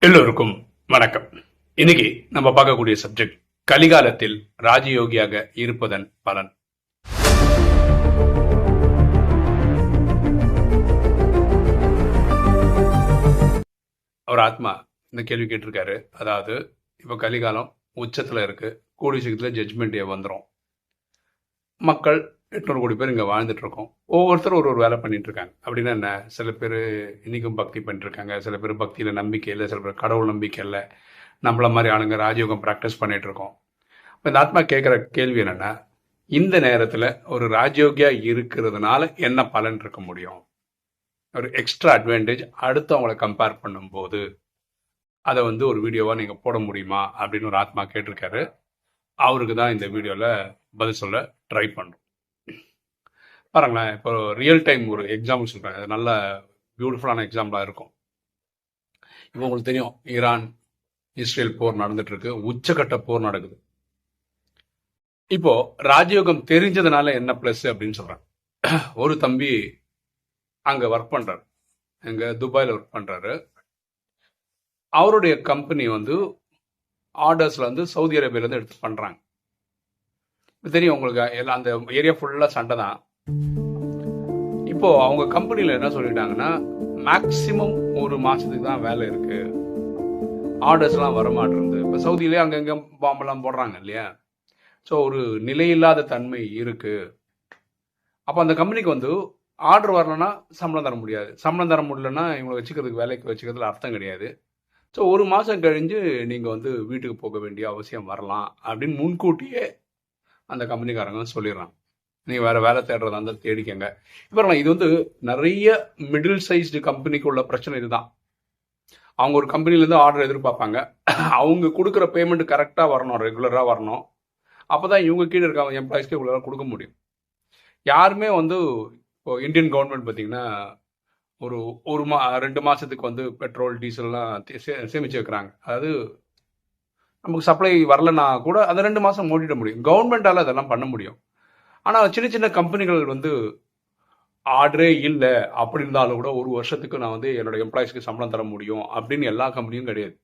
எல்லோருக்கும் வணக்கம். இன்னைக்கு நம்ம பார்க்கக்கூடிய சப்ஜெக்ட் கலிகாலத்தில் ராஜயோகியாக இருப்பதன் பலன். அவர் ஆத்மா இந்த கேள்வி கேட்டிருக்காரு. அதாவது இப்ப கலிகாலம் உச்சத்துல இருக்கு, கூடிய சீக்கிரத்துல ஜட்ஜ்மெண்ட் டே வந்துடும். மக்கள் 800 கோடி பேர் இங்க வாழ்ந்துட்டு இருக்கோம். ஒவ்வொருத்தரும் ஒரு வேலை பண்ணிட்டு இருக்காங்க. அப்படின்னா என்ன? சில பேர் இன்னைக்கும் பக்தி பண்ணிட்டு இருக்காங்க, சில பேர் பக்தியில நம்பிக்கை இல்லை, சில பேர் கடவுள் நம்பிக்கை இல்லை. நம்மள மாதிரி ஆளுங்க ராஜயோகம் ப்ராக்டிஸ் பண்ணிட்டு இருக்கோம். இந்த ஆத்மா கேட்குற கேள்வி என்னன்னா, இந்த நேரத்துல ஒரு ராஜயோகியா இருக்கிறதுனால என்ன பலன் இருக்க முடியும்? ஒரு எக்ஸ்ட்ரா அட்வான்டேஜ் அடுத்தவங்களை கம்பேர் பண்ணும்போது அதை ஒரு வீடியோவா நீங்க போட முடியுமா அப்படின்னு ஒரு ஆத்மா கேட்டிருக்காரு. அவருக்கு தான் இந்த வீடியோல பதில் சொல்ல ட்ரை பண்றோம். பாருங்களேன், இப்போ ரியல் டைம் ஒரு எக்ஸாம்பிள் சொல்றேன். அது நல்ல பியூட்டிஃபுல்லான எக்ஸாம்பிளா இருக்கும். இப்போ உங்களுக்கு தெரியும், ஈரான் இஸ்ரேல் போர் நடந்துட்டு இருக்கு, உச்சகட்ட போர் நடக்குது. இப்போ ராஜயோகம் தெரிஞ்சதுனால என்ன பிளஸ் அப்படின்னு சொல்றேன். ஒரு தம்பி அங்க ஒர்க் பண்றாரு, எங்க துபாயில ஒர்க் பண்றாரு. அவருடைய கம்பெனி ஆர்டர்ஸ்ல சவுதி அரேபியால இருந்து எடுத்து பண்றாங்க. தெரியும் உங்களுக்கு, எல்லாம் அந்த ஏரியா ஃபுல்லா சண்டை தான். இப்போ அவங்க கம்பெனில என்ன சொல்லிட்டாங்கன்னா, மேக்சிமம் ஒரு மாசத்துக்கு தான் வேலை இருக்கு, ஆர்டர்ஸ் எல்லாம் வரமாட்டிருந்து. இப்போ சவுதியிலே அங்கங்க பாம்பெல்லாம் போடுறாங்க இல்லையா? ஸோ ஒரு நிலையில்லாத தன்மை இருக்கு. அப்போ அந்த கம்பெனிக்கு ஆர்டர் வரலன்னா சம்பளம் தர முடியாது, சம்பளம் தர முடியலன்னா இவங்களை வச்சுக்கிறதுக்கு, வேலைக்கு வச்சுக்கிறதுல அர்த்தம் கிடையாது. ஸோ ஒரு மாசம் கழிஞ்சு நீங்க வீட்டுக்கு போக வேண்டிய அவசியம் வரலாம் அப்படின்னு முன்கூட்டியே அந்த கம்பெனிக்காரங்க சொல்லிடுறாங்க. நீங்க வேற வேலை தேடுறதா இருந்தால் தேடிக்கங்க. இப்போ இது நிறைய மிடில் சைஸ்டு கம்பெனிக்கு உள்ள பிரச்சனை இதுதான். அவங்க ஒரு கம்பெனிலேருந்து ஆர்டர் எதிர்பார்ப்பாங்க, அவங்க கொடுக்குற பேமெண்ட் கரெக்டாக வரணும், ரெகுலராக வரணும். அப்போதான் இவங்க கீழே இருக்க எம்ப்ளாயிஸ்க்கு இவ்வளோ கொடுக்க முடியும். யாருமே இப்போ இந்தியன் கவர்மெண்ட் பார்த்தீங்கன்னா ஒரு 2 மாசத்துக்கு பெட்ரோல் டீசல்லாம் சேமிச்சு வைக்கிறாங்க. அதாவது நமக்கு சப்ளை வரலன்னா கூட அதை 2 மாசம் ஓட்டிட முடியும். கவர்மெண்டால அதெல்லாம் பண்ண முடியும். ஆனால் சின்ன சின்ன கம்பெனிகள் ஆர்டரே இல்லை அப்படி இருந்தாலும் கூட ஒரு வருஷத்துக்கு நான் என்னோட எம்ப்ளாயிஸ்க்கு சம்பளம் தர முடியும் அப்படின்னு எல்லா கம்பெனியும் கிடையாது.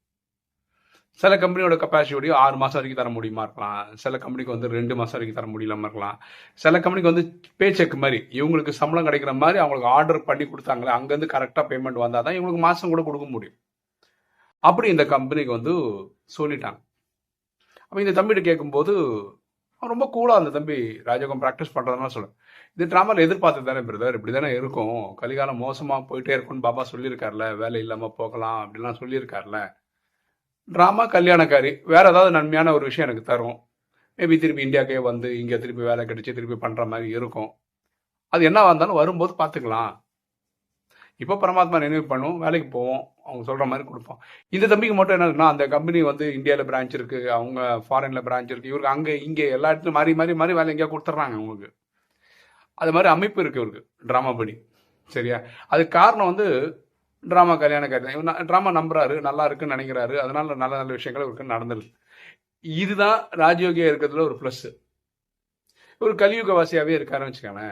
சில கம்பெனியோட கெப்பாசிட்டி 6 மாதம் வரைக்கும் தர முடியுமா இருக்கலாம், சில கம்பெனிக்கு 2 மாதம் வரைக்கும் தர முடியலாமா இருக்கலாம். சில கம்பெனிக்கு பே செக் மாதிரி இவங்களுக்கு சம்பளம் கிடைக்கிற மாதிரி அவங்களுக்கு ஆர்டர் பண்ணி கொடுத்தாங்களே, அங்கேருந்து கரெக்டாக பேமெண்ட் வந்தால் தான் இவங்களுக்கு மாதம் கூட கொடுக்க முடியும். அப்படி இந்த கம்பெனிக்கு சொல்லிட்டாங்க. அப்போ இந்த தம்பிகிட்ட கேட்கும்போது ரொம்ப கூலா அந்த தம்பி ராஜயோகம் ப்ராக்டிஸ் பண்றதுனால சொல்ல, இது ட்ராமாவில் எதிர்பார்த்து தானே பிரதர், இப்படி தானே இருக்கும், கலிகாலம் மோசமா போயிட்டே இருக்கும்னு பாபா சொல்லியிருக்காருல, வேலை இல்லாம போகலாம் அப்படிலாம் சொல்லியிருக்காருல. ட்ராமா கல்யாணக்காரி வேற ஏதாவது நன்மையான ஒரு விஷயம் எனக்கு தரும், மேபி திருப்பி இந்தியாக்கே இங்கே திருப்பி வேலை கிடைச்சி திருப்பி பண்ற மாதிரி இருக்கும். அது என்ன வந்தாலும் வரும்போது பார்த்துக்கலாம். இப்போ பரமாத்மா நினைவு பண்ணுவோம், வேலைக்கு போவோம், அவங்க சொல்ற மாதிரி கொடுப்போம். இந்த தம்பிக்கு மட்டும் என்னன்னா, அந்த கம்பெனி இந்தியாவில் பிரான்ச் இருக்கு, அவங்க ஃபாரின்ல பிரான்ச் இருக்கு, இவருக்கு அங்கே இங்கே எல்லா இடத்துலையும் மாறி மாறி மாறி வேலை எங்கேயா கொடுத்துட்றாங்க அவங்களுக்கு. அது மாதிரி அமைப்பு இருக்கு இவருக்கு ட்ராமா படி. சரியா? அதுக்கு காரணம் ட்ராமா கல்யாணக்காரி தான். ட்ராமா நம்புறாரு, நல்லா இருக்குன்னு நினைக்கிறாரு, அதனால நல்ல நல்ல விஷயங்கள் இவருக்கு நடந்துருது. இதுதான் ராஜயோகியா இருக்கிறதுல ஒரு பிளஸ். ஒரு கலியுகவாசியாவே இருக்காருன்னு வச்சுக்கோங்க.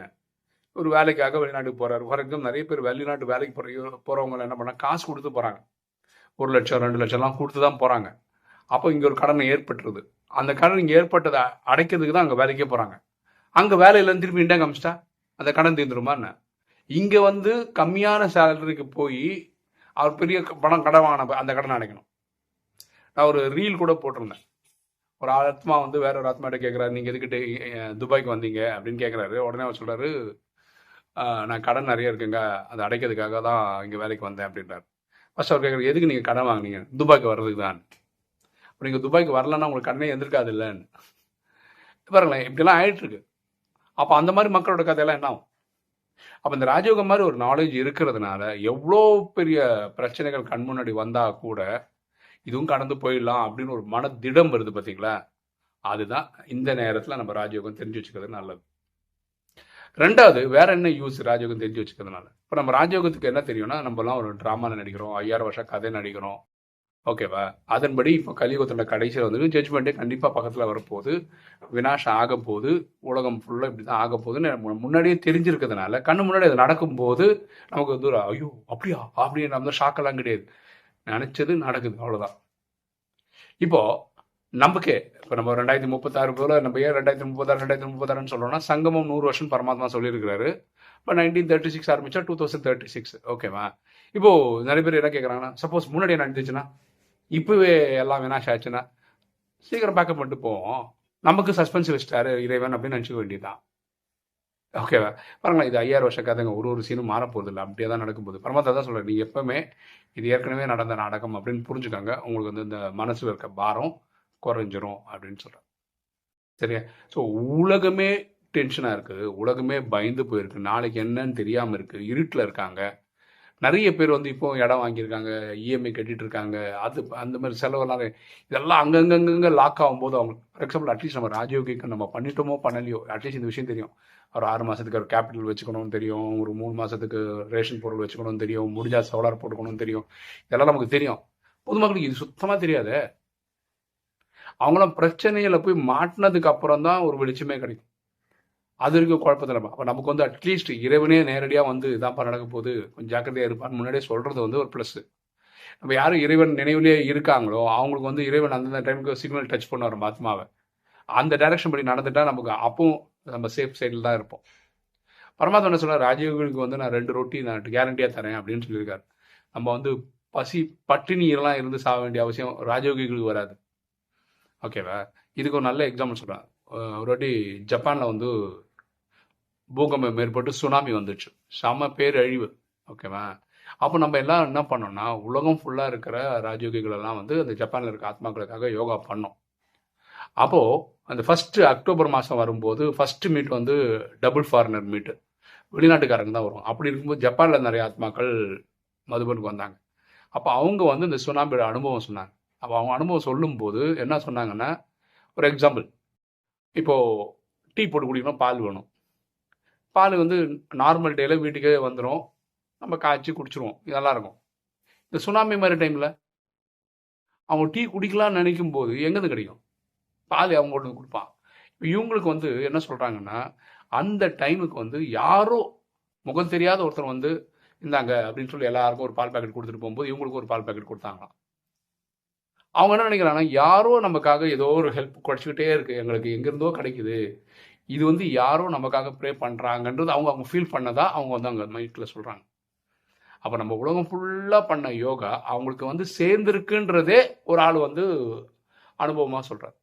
ஒரு வேலைக்காக வெளிநாட்டுக்கு போறாரு. ஃபார் எக்ஸாம்பிள் நிறைய பேர் வெளிநாட்டு வேலைக்கு போறவங்க என்ன பண்ணா, காசு கொடுத்து போறாங்க. 1 லட்சம் 2 லட்சம்லாம் கொடுத்து தான் போறாங்க. அப்போ இங்க ஒரு கடன் ஏற்பட்டுருது. அந்த கடன் இங்க ஏற்பட்டதை அடைக்கிறதுக்கு தான் அங்க வேலைக்கே போறாங்க. அங்க வேலையில திருப்பி இண்டியா காமிச்சிட்டா அந்த கடன் தீர்ந்துருமா என்ன? இங்க கம்மியான சேலரிக்கு போய் அவர் பெரிய பணம் கடன் வாங்கின அந்த கடனை அடைக்கணும். நான் ஒரு ரீல் கூட போட்டிருந்தேன். ஒரு ஆத்மா வேற ஒரு ஆத்மாட்ட கேட்கிறாரு, நீங்க எதுக்கிட்டு துபாய்க்கு வந்தீங்க அப்படின்னு கேட்கிறாரு. உடனே அவர் சொல்றாரு, நான் கடன் நிறைய இருக்குங்க, அதை அடைக்கிறதுக்காக தான் இங்கே வேலைக்கு வந்தேன் அப்படின்றாரு. ஃபர்ஸ்ட் அவர் கேட்குறது, எதுக்கு நீங்கள் கடன் வாங்கினீங்க? துபாய்க்கு வர்றதுக்கு தான். அப்போ நீங்கள் துபாய்க்கு வரலன்னா உங்களுக்கு கடனே எந்திருக்காது இல்லைன்னு பாருங்களேன். இப்படிலாம் ஆயிட்டு இருக்கு. அப்போ அந்த மாதிரி மக்களோட கதையெல்லாம் என்ன ஆகும்? அப்போ இந்த ராஜயோகம் மாதிரி ஒரு நாலேஜ் இருக்கிறதுனால எவ்வளோ பெரிய பிரச்சனைகள் கண் முன்னாடி வந்தா கூட இதுவும் கடந்து போயிடலாம் அப்படின்னு ஒரு மன திடம் வருது பார்த்தீங்களா? அதுதான் இந்த நேரத்தில் நம்ம ராஜயோகம் தெரிஞ்சு வச்சுக்கிறது நல்லது. ரெண்டாவது, வேற என்ன யூஸ் ராஜயோகம் தெரிஞ்சு வச்சுக்கிறதுனால? இப்போ நம்ம ராஜயோகத்துக்கு என்ன தெரியும்னா, நம்மலாம் ஒரு ட்ராமால நடிக்கிறோம், 5000 வருஷம் கதை நடிக்கிறோம், ஓகேவா? அதன்படி இப்போ கலியுகத்தோட கடைசியில் ஜட்ஜ்மெண்ட்டே கண்டிப்பாக பக்கத்தில் வரப்போகுது, வினாஷம் ஆக போகுது, உலகம் ஃபுல்லாக இப்படி தான் ஆக போகுதுன்னு முன்னாடியே தெரிஞ்சிருக்கிறதுனால கண்ணு முன்னாடி அது நடக்கும்போது நமக்கு ஐயோ அப்படியா அப்படின்னு நம்ம ஷாக்கெல்லாம் கிடையாது. நினச்சது நடக்குது, அவ்வளோதான். இப்போ நமக்கே இப்போ நம்ம 2036 போல நம்ம ஏன் 2036 சொல்கிறோம்னா, சங்கமம் 100 வருஷம் பரமாத்மா சொல்லியிருக்கிறாரு. இப்போ 1936 ஆரம்பிச்சா 2036, ஓகேவா? இப்போ நிறைய பேர் என்ன கேட்குறாங்கன்னா, சப்போஸ் முன்னாடியே நடந்துச்சுன்னா, இப்போவே எல்லாம் வினாஷ் ஆச்சுன்னா, சீக்கிரம் பேக்கப் பண்ணிட்டு போவோம். நமக்கு சஸ்பென்ஸ் வச்சுட்டாரு இறைவன் அப்படின்னு நினச்சிக்க வேண்டியதுதான். ஓகேவா? பாருங்களேன், இது 5000 வருஷ கதைங்க. ஒரு சீனும் மாறப்போகுது இல்லை, அப்படியே தான் நடக்கும்போது. பரமாத்மா தான் சொல்கிறார், நீ எப்பவுமே இது ஏற்கனவே நடந்த நாடகம் அப்படின்னு புரிஞ்சுக்காங்க, உங்களுக்கு வந்து இந்த மனசில் இருக்க பாரம் குறைஞ்சிரும் அப்படின்னு சொல்கிறார். சரியா? ஸோ உலகமே டென்ஷனாக இருக்குது, உலகமே பயந்து போயிருக்கு, நாளைக்கு என்னன்னு தெரியாமல் இருக்குது, இருட்டில் இருக்காங்க. நிறைய பேர் வந்து இப்போ இடம் வாங்கியிருக்காங்க, இஎம்ஐ கட்டிட்டு இருக்காங்க, அது அந்த மாதிரி செலவெல்லாம் இதெல்லாம் அங்கங்கங்க லாக் ஆகும்போது அவங்க, ஃபார் எக்ஸாம்பிள், அட்லீஸ்ட் நம்ம ராஜயோகிக்கு நம்ம பண்ணிட்டோமோ பண்ணலையோ, அட்லீஸ்ட் இந்த விஷயம் தெரியும். ஒரு 6 மாதத்துக்கு ஒரு கேபிட்டல் வச்சுக்கணும்னு தெரியும், ஒரு 3 மாதத்துக்கு ரேஷன் பொருள் வச்சுக்கணும்னு தெரியும், முடிஞ்சா சோலார் போட்டுக்கணும்னு தெரியும். இதெல்லாம் நமக்கு தெரியும். பொதுமக்களுக்கு இது சுத்தமாக தெரியாது. அவங்களாம் பிரச்சனையில் போய் மாட்டினதுக்கு அப்புறம் தான் ஒரு வெளிச்சமே கிடைக்கும். அது வரைக்கும் குழப்பத்தில். அப்போ நமக்கு வந்து அட்லீஸ்ட் இறைவனே நேரடியாக வந்து இதான்ப்பா நடக்க போகுது, கொஞ்சம் ஜாக்கிரதையாக இருப்பான்னு முன்னாடியே சொல்கிறது வந்து ஒரு ப்ளஸ்ஸு. நம்ம யாரும் இறைவன் நினைவுலேயே இருக்காங்களோ அவங்களுக்கு வந்து இறைவன் அந்தந்த டைமுக்கு சிக்னல் டச் பண்ணுவார் நம்ம ஆத்மாவை. அந்த டைரக்ஷன் படி நடந்துட்டா நமக்கு அப்பவும் நம்ம சேஃப் சைடில் தான் இருப்போம். பரமாத்மா என்ன சொல்கிறார், ராஜயோகிகளுக்கு வந்து நான் 2 ரொட்டி நான் கேரண்டியாக தரேன் அப்படின்னு சொல்லியிருக்காரு. நம்ம வந்து பசி பட்டினியெல்லாம் இருந்து சாக வேண்டிய அவசியம் ராஜயோகிகளுக்கு வராது. ஓகேவா? இதுக்கு ஒரு நல்ல எக்ஸாம்பிள் சொல்கிறேன். ஒரு வாட்டி ஜப்பானில் வந்து பூகம்பம் ஏற்பட்டு சுனாமி வந்துச்சு, செம பேரழிவு. ஓகேவா? அப்போ நம்ம எல்லாம் என்ன பண்ணோம்னா, உலகம் ஃபுல்லாக இருக்கிற ராஜயோகிகள் எல்லாம் வந்து அந்த ஜப்பானில் இருக்க ஆத்மாக்களுக்காக யோகா பண்ணோம். அப்போது அந்த ஃபஸ்ட்டு அக்டோபர் மாதம் வரும்போது ஃபஸ்ட்டு மீட் வந்து டபுள் ஃபாரினர் மீட்டு, வெளிநாட்டுக்காரங்க தான் வரும். அப்படி இருக்கும்போது ஜப்பானில் நிறைய ஆத்மாக்கள் மதுபனுக்கு வந்தாங்க. அப்போ அவங்க வந்து இந்த சுனாமியோட அனுபவம் சொன்னாங்க. அப்போ அவங்க அனுபவம் சொல்லும்போது என்ன சொன்னாங்கன்னா, ஒரு எக்ஸாம்பிள், இப்போது டீ போட்டு குடிக்கணும், பால் வேணும். பால் வந்து நார்மல் டேயில் வீட்டுக்கே வந்துடும், நம்ம காய்ச்சி குடிச்சிருவோம், இதெல்லாம் இருக்கும். இந்த சுனாமி மாதிரி டைமில் அவங்க டீ குடிக்கலாம்னு நினைக்கும் போது எங்கேருந்து கிடைக்கும்? பால் அவங்க கொண்டு வந்து கொடுப்பான். இப்போ இவங்களுக்கு வந்து என்ன சொல்கிறாங்கன்னா, அந்த டைமுக்கு வந்து யாரோ முகம் தெரியாத ஒருத்தர் வந்து இந்தாங்க அப்படின்னு சொல்லி எல்லாருக்கும் ஒரு பால் பேக்கெட் கொடுத்துட்டு போகும்போது இவங்களுக்கு ஒரு பால் பேக்கெட் கொடுத்தாங்களாம். அவங்க என்ன நினைக்கிறாங்கன்னா, யாரோ நமக்காக ஏதோ ஒரு ஹெல்ப் குறைச்சிக்கிட்டே இருக்குது, எங்களுக்கு எங்கேருந்தோ கிடைக்குது, இது வந்து யாரோ நமக்காக ப்ரே பண்ணுறாங்கன்றது அவங்க ஃபீல் பண்ணதா அவங்க வந்து அங்கே மைண்டில் சொல்கிறாங்க. அப்போ நம்ம உலகம் ஃபுல்லாக பண்ண யோகா அவங்களுக்கு வந்து சேர்ந்துருக்குன்றதே ஒரு ஆள் வந்து அனுபவமாக சொல்கிறார்.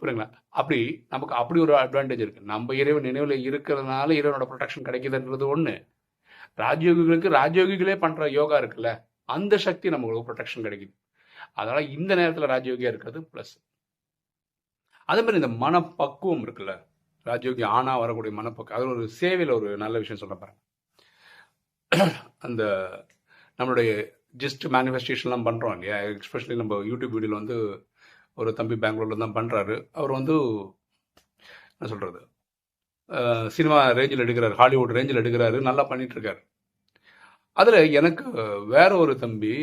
புரியுங்களா? அப்படி நமக்கு அப்படி ஒரு அட்வான்டேஜ் இருக்குது. நம்ம இறைவன் நினைவில் இருக்கிறதுனால இறைவனோட ப்ரொடெக்ஷன் கிடைக்குதுன்றது ஒன்று. ராஜயோகிகளுக்கு ராஜயோகிகளே பண்ணுற யோகா இருக்குல்ல, அந்த சக்தி நமக்கு ப்ரொடெக்ஷன் கிடைக்குது. அதனால் இந்த நேரத்தில் ராஜயோகியாக இருக்கிறது ப்ளஸ். அதே மாதிரி இந்த மனப்பக்குவம் இருக்குல்ல, ராஜயோகி ஆனா வரக்கூடிய மனப்பக்குவம், அதில் ஒரு சேவையில் ஒரு நல்ல விஷயம் சொல்ல பாருங்க. அந்த நம்மளுடைய ஜஸ்ட் மேனிஃபெஸ்டேஷன்லாம் பண்ணுறோம் இல்லையா, எஸ்பெஷலி நம்ம யூடியூப் வீடியோவில் வந்து ஒரு தம்பி பெங்களூரில் தான் பண்ணுறாரு. அவர் வந்து என்ன சொல்கிறது, சினிமா ரேஞ்சில் எடுக்கிறாரு, ஹாலிவுட் ரேஞ்சில் எடுக்கிறாரு, நல்லா பண்ணிகிட்ருக்காரு. அதில் எனக்கு வேற ஒரு தம்பி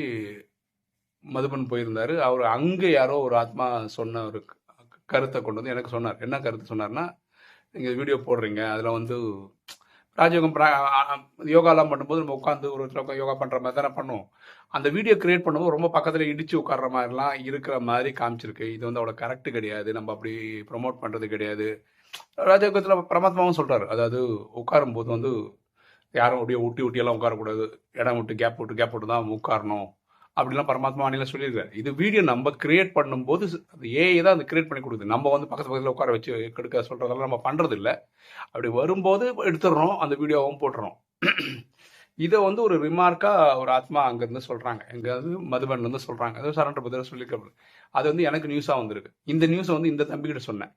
மதுபன் போயிருந்தார். அவர் அங்கே யாரோ ஒரு ஆத்மா சொன்ன ஒரு கருத்தை கொண்டு வந்து எனக்கு சொன்னார். என்ன கருத்து சொன்னார்னா, நீங்கள் வீடியோ போடுறீங்க, அதில் வந்து ராஜயோகம் யோகாலாம் பண்ணும்போது நம்ம உட்காந்து ஒரு யோகா பண்ணுற மாதிரி தானே பண்ணுவோம். அந்த வீடியோ கிரியேட் பண்ணும்போது ரொம்ப பக்கத்தில் இடித்து உட்கார்ற மாதிரிலாம் இருக்கிற மாதிரி காமிச்சிருக்கு. இது வந்து அவ்வளோ கரெக்டு கிடையாது, நம்ம அப்படி ப்ரொமோட் பண்ணுறது கிடையாது. ராஜயோகத்தில் பரமாத்மாவும் சொல்கிறார், அதாவது உட்காரும்போது வந்து யாரும் அப்படியே ஊட்டியெல்லாம் உட்காரக்கூடாது, இடம் விட்டு கேப் விட்டு தான் உட்காரணும் அப்படிலாம் பரமாத்மா வானிலை சொல்லியிருக்காரு. இது வீடியோ நம்ம கிரியேட் பண்ணும்போது அது ஏஐ தான் அது கிரியேட் பண்ணி கொடுக்குது. நம்ம வந்து பக்கத்தில் உட்கார வச்சு கெடுக்க சொல்கிறதெல்லாம் நம்ம பண்ணுறது இல்லை. அப்படி வரும்போது எடுத்துடுறோம், அந்த வீடியோவும் போட்டுறோம். இதை வந்து ஒரு ரிமார்க்காக ஒரு ஆத்மா அங்கேருந்து சொல்கிறாங்க, எங்கேயாவது மதுபன்லேருந்து சொல்கிறாங்க. அது சரண்டர் பத்திர சொல்லியிருக்க, அது வந்து எனக்கு நியூஸாக வந்திருக்கு. இந்த நியூஸை வந்து இந்த தம்பிக்கிட்ட சொன்னேன்.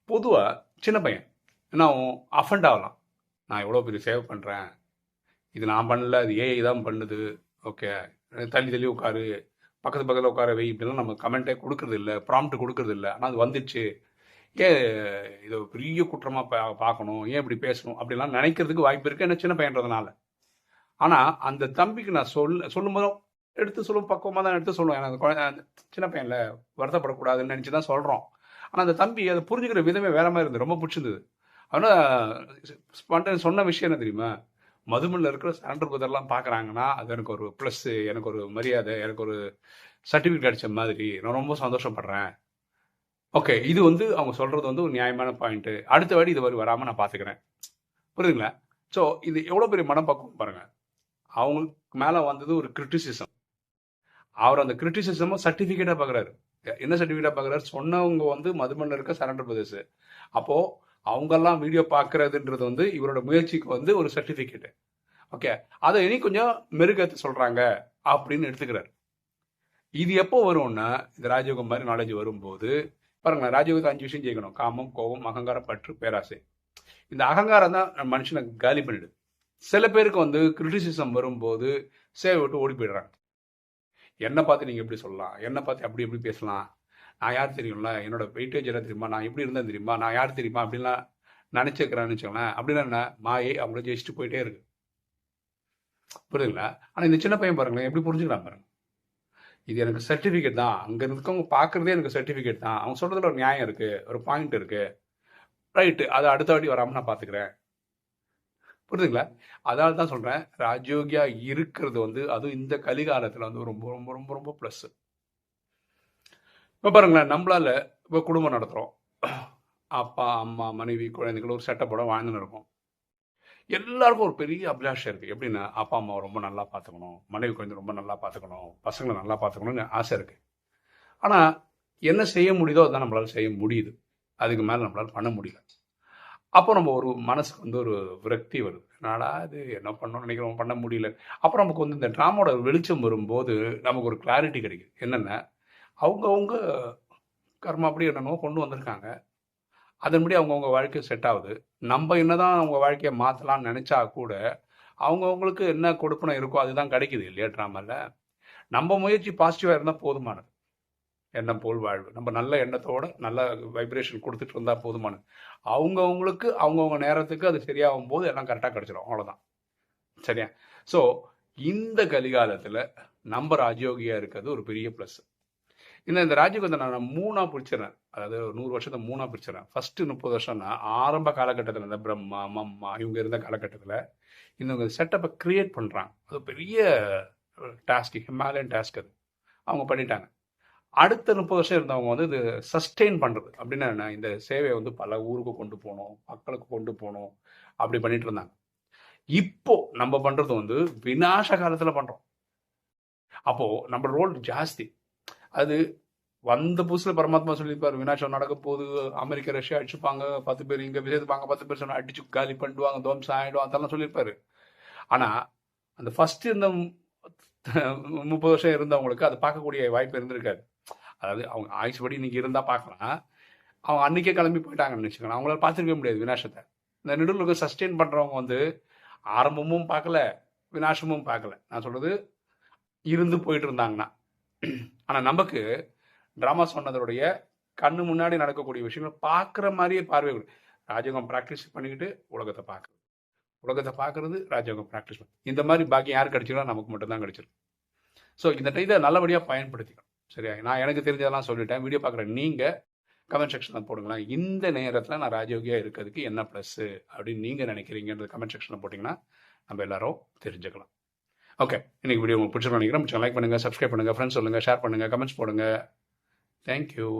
பொதுவாக சின்ன பையன் என்ன அஃபண்ட் ஆகலாம், நான் எவ்வளோ பெரிய சேவ் பண்ணுறேன், இது நான் பண்ணல, அது ஏஐ தான் பண்ணுது, ஓகே தள்ளி உட்காரு, பக்கத்தில் உட்கார வை, இப்படிலாம் நம்ம கமெண்ட்டே கொடுக்கறது இல்லை, ப்ராம்ப்ட் கொடுக்கறது இல்லை. ஆனால் அது வந்துடுச்சு, ஏன் இதை பெரிய குற்றமாக பார்க்கணும், ஏன் இப்படி பேசணும் அப்படிலாம் நினைக்கிறதுக்கு வாய்ப்பு இருக்குது, என்ன சின்ன பையன்றதுனால. ஆனால் அந்த தம்பிக்கு நான் சொல்லும்போதும் எடுத்து சொல்லுவோம், பக்குவமாக தான் எடுத்து சொல்லுவேன். எனக்கு சின்ன பையனில் வருத்தப்படக்கூடாதுன்னு நினச்சி தான் சொல்கிறோம். ஆனால் அந்த தம்பி அதை புரிஞ்சுக்கிற விதமே வேற மாதிரி இருந்தது, ரொம்ப பிடிச்சிருந்தது. ஆனால் சொன்ன விஷயம் என்ன தெரியுமா, மதுமல்ல இருக்கிற சரண்டர் புதர்லாம் பார்க்குறாங்கன்னா அது எனக்கு ஒரு ப்ளஸ், எனக்கு ஒரு மரியாதை, எனக்கு ஒரு சர்டிஃபிகேட் கிடைச்ச மாதிரி நான் ரொம்ப சந்தோஷப்படுறேன். ஓகே, இது வந்து அவங்க சொல்கிறது வந்து ஒரு நியாயமான பாயிண்ட்டு. அடுத்த வாடி இது மாதிரி வராமல் நான் பார்த்துக்கிறேன். புரியுதுங்களா? ஸோ இது எவ்வளோ பெரிய மனப்பக்குவம் பாருங்கள். அவங்களுக்கு மேலே வந்தது ஒரு கிரிட்டிசிசம். அவர் அந்த கிரிட்டிசிசமும் சர்டிஃபிகேட்டாக பார்க்குறாரு. என்ன சர்டிஃபிகேட்டாக பார்க்குறாரு? சொன்னவங்க வந்து மதுமல்ல இருக்க சரண்டர் பிரதேஷ். அப்போது அவங்கெல்லாம் வீடியோ பார்க்குறதுன்றது வந்து இவரோட முயற்சிக்கு வந்து ஒரு சர்டிஃபிகேட்டு. ஓகே, அதை இனி கொஞ்சம் மெருகேற்ற சொல்கிறாங்க அப்படின்னு எடுத்துக்கிறார். இது எப்போ வரும்னா, இந்த ராஜயோகம் மாதிரி நாலேஜ் வரும்போது பாருங்களேன், ராஜயோகத்தை 5 விஷயம் ஜெயிக்கணும்: காமம், கோபம், அகங்காரம், பற்று, பேராசை. இந்த அகங்காரம் தான் மனுஷனை காலி பண்ணிடுது. சில பேருக்கு வந்து கிரிட்டிசிசம் வரும்போது சேவை விட்டு ஓடி போயிடுறாங்க. என்னை பார்த்து நீங்கள் எப்படி சொல்லலாம், என்னை பார்த்து அப்படி எப்படி பேசலாம், நான் யார் தெரியும்ல, என்னோட வெயிட்டேஜ் என்ன தெரியுமா, நான் எப்படி இருந்தேன் தெரியுமா, நான் யார் தெரியுமா அப்படின்லாம் நினச்சிருக்கிறேன்னு வச்சுக்கோங்களேன். அப்படின்னா என்ன, மாயை அவங்கள ஜெயிச்சுட்டு போயிட்டே இருக்கு. புரியுதுங்களா? ஆனால் இந்த சின்ன பையன் பாருங்களேன் எப்படி புரிஞ்சுக்கிறான் பாருங்க. இது எனக்கு சர்டிஃபிகேட் தான், அங்கே இருக்கவங்க பார்க்குறதே எனக்கு சர்டிஃபிகேட் தான், அவங்க சொல்கிறதுல ஒரு நியாயம் இருக்குது, ஒரு பாயிண்ட் இருக்குது, ரைட்டு, அதை அடுத்த வாட்டி வராமல் நான் பார்த்துக்கிறேன். புரியுதுங்களா? அதனால தான் சொல்கிறேன், ராஜயோகியா இருக்கிறது வந்து அதுவும் இந்த கலிகாலத்தில் வந்து ரொம்ப ரொம்ப ரொம்ப ரொம்ப ப்ளஸ்ஸு. இப்போ பாருங்களேன், நம்மளால் இப்போ குடும்பம் நடத்துகிறோம். அப்பா, அம்மா, மனைவி, குழந்தைகள் ஒரு செட்டப்போட வாழ்ந்துன்னு இருக்கோம். எல்லாருக்கும் ஒரு பெரிய அபிலாஷை இருக்குது. எப்படின்னா, அப்பா அம்மாவை ரொம்ப நல்லா பார்த்துக்கணும், மனைவி குழந்தை ரொம்ப நல்லா பார்த்துக்கணும், பசங்களை நல்லா பார்த்துக்கணும்னு ஆசை இருக்குது. ஆனால் என்ன செய்ய முடியுதோ அதுதான் நம்மளால் செய்ய முடியுது. அதுக்கு மேலே நம்மளால் பண்ண முடியல. அப்போ நம்ம ஒரு மனசுக்கு வந்து ஒரு விரக்தி வருது. என்னடா இது, என்ன பண்ணணும்னு நினைக்கிறோம், பண்ண முடியல. அப்புறம் நமக்கு வந்து இந்த ட்ராமாவோட வெளிச்சம் வரும்போது நமக்கு ஒரு கிளாரிட்டி கிடைக்குது. என்னென்ன, அவங்கவுங்க கர்மா அப்படி என்னென்னோ கொண்டு வந்திருக்காங்க, அதன்படி அவங்கவுங்க வாழ்க்கை செட் ஆகுது. நம்ம என்னதான் அவங்க வாழ்க்கையை மாற்றலாம்னு நினச்சா கூட அவங்கவுங்களுக்கு என்ன கொடுப்பனை இருக்கோ அதுதான் கிடைக்குது இல்லையா ட்ராமாவில். நம்ம முயற்சி பாசிட்டிவாக இருந்தால் போதுமானது. எண்ணம் போல் வாழ்வு. நம்ம நல்ல எண்ணத்தோட நல்ல வைப்ரேஷன் கொடுத்துட்டு இருந்தால் போதுமானது. அவங்கவுங்களுக்கு அவங்கவுங்க நேரத்துக்கு அது சரியாகும் போது எல்லாம் கரெக்டாக கிடச்சிடும். அவ்வளோதான். சரியா? ஸோ இந்த கலிகாலத்தில் நம்ம ராஜயோகியாக இருக்கிறது ஒரு பெரிய ப்ளஸ். இந்த ராஜயோகத்தை நான் 3ஆக பிரிச்சிடறேன். அதாவது 100 வருஷத்தை 3ஆக பிரிச்சிடறேன். ஃபஸ்ட்டு 30 வருஷம்னா ஆரம்ப காலகட்டத்தில் இந்த பிரம்மா, மம்மா இவங்க இருந்த காலகட்டத்தில் இந்த செட்டப்பை க்ரியேட் பண்ணுறாங்க. அது பெரிய டாஸ்க், ஹிமாலயன் டாஸ்க். அது அவங்க பண்ணிட்டாங்க. அடுத்த 30 வருஷம் இருந்தவங்க வந்து இது சஸ்டெயின் பண்ணுறது அப்படின்னா என்ன, இந்த சேவையை வந்து பல ஊருக்கு கொண்டு போகணும், மக்களுக்கு கொண்டு போகணும், அப்படி பண்ணிட்டு இருந்தாங்க. இப்போ நம்ம பண்ணுறது வந்து விநாச காலத்தில் பண்ணுறோம். அப்போது நம்ம ரோல் ஜாஸ்தி. அது வந்த புதுசில் பரமாத்மா சொல்லியிருப்பார், விநாசம் நடக்க போகுது, அமெரிக்கா ரஷ்யா அடிச்சுப்பாங்க, 10 பேர் இங்கே சேர்த்துப்பாங்க, 10 பேர் சொன்னால் அடிச்சு காலி பண்ணிடுவாங்க, துவம்சம் ஆகிடும், அதெல்லாம் சொல்லியிருப்பாரு. ஆனால் அந்த ஃபஸ்ட்டு இருந்த 30 வருஷம் இருந்தவங்களுக்கு அது பார்க்கக்கூடிய வாய்ப்பு இருந்திருக்காது. அதாவது அவங்க ஆயுசு படி இன்னைக்கு இருந்தால் பார்க்கலாம், அவங்க அன்றைக்கே கிளம்பி போயிட்டாங்கன்னு வச்சுக்கோங்க, அவங்களால பார்த்துருக்க முடியாது விநாசத்தை. இந்த நடுவில் சஸ்டெயின் பண்ணுறவங்க வந்து ஆரம்பமும் பார்க்கல, விநாசமும் பார்க்கல. நான் சொல்கிறது இருந்து போயிட்டு இருந்தாங்கன்னா. ஆனால் நமக்கு ட்ராமா சொன்னதோடைய கண்ணு முன்னாடி நடக்கக்கூடிய விஷயங்கள் பார்க்குற மாதிரியே பார்வை. ராஜயோகம் ப்ராக்டிஸ் பண்ணிக்கிட்டு உலகத்தை பார்க்குறது, உலகத்தை பார்க்குறது, ராஜயோகம் ப்ராக்டிஸ் பண்ணி, இந்த மாதிரி பாக்கியம் யார் கிடைச்சிடும், நமக்கு மட்டும்தான் கிடைச்சிடும். ஸோ இந்த இதை நல்லபடியாக பயன்படுத்திக்கணும். சரியா? நான் எனக்கு தெரிஞ்சதெல்லாம் சொல்லிட்டேன். வீடியோ பார்க்குற நீங்கள் கமெண்ட் செக்ஷனில் போடுங்களேன். இந்த நேரத்தில் நான் ராஜயோகியாக இருக்கிறதுக்கு என்ன ப்ளஸ்ஸு அப்படின்னு நீங்கள் நினைக்கிறீங்கன்றது கமெண்ட் செக்ஷனில் போட்டிங்கன்னா நம்ம எல்லாரும் தெரிஞ்சுக்கலாம். ஓகே, இன்றைக்கி வீடியோ உங்களுக்கு பிடிச்சிருக்கோம் நினைக்கிறேன். லைக் பண்ணுங்கள், சப்ஸ்கிரைப் பண்ணுங்கள், ஃப்ரெண்ட்ஸ் சொல்லுங்கள், ஷேர் பண்ணுங்கள், கமெண்ட்ஸ் போடுங்க. தேங்க்யூ.